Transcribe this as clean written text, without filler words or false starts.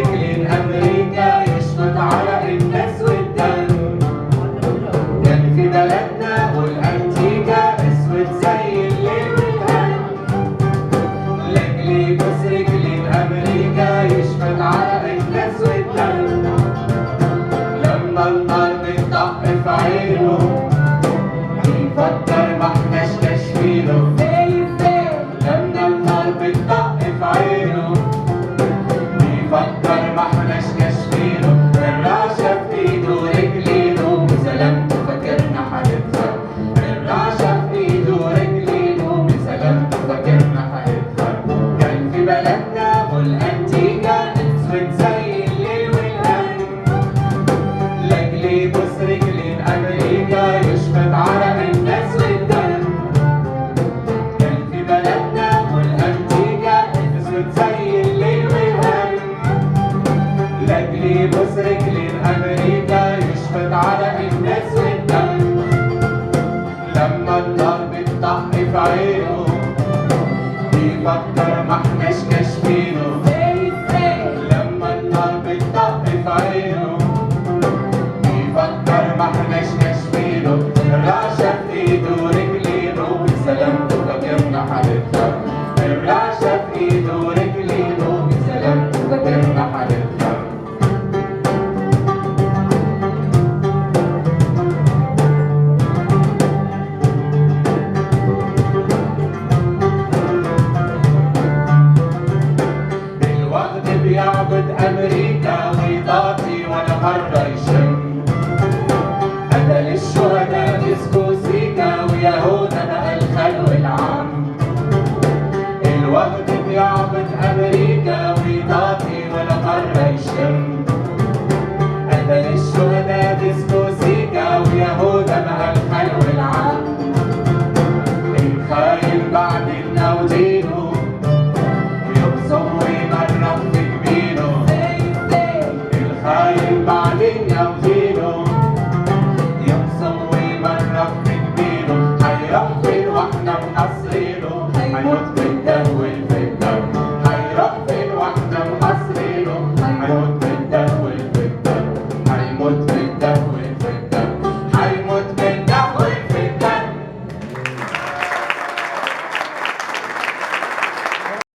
رجلين أمريكا يشفط على الناس والدم. كان في بلدنا والأنتيكا أسود زي الليل والهم. لأجل يبوس رجلين أمريكا يشفط على الناس والدم. لما النار بتطق في عينه بيفكر ما احناش كاشفينه. لما النار بتطق في عينه بيفكر ما احناش كاشفينه. الرعشة في ايده ورجلينه بسلامته فاكرنا هنتخر. الرعشة في ايده ورجلينه بسلامته فاكرنا هنتخر. كان في بلدنا والأنتيكا أسود زي الليل والهم. لأجل يبوس رجلين أمريكا يشفط على الناس والدم. كان في بلدنا والأنتيكا أسود زي الليل والهم. لأجل يبوس رجلين أمريكا يشفط على الناس والدم. لما النار بتطق في عينه بيفكر ما احناش كاشفينه. لما النار بتطق في عينه بيفكر ما احناش كاشفينه. الرعشة في ايده ورجلينه بسلامته فاكرنا هنتخر. الرعشة في ايده ورجلينه بسلامته فاكرنا هنتخر. الوغد بيعبد أمريكا ويطاطي ولا مرة يشم.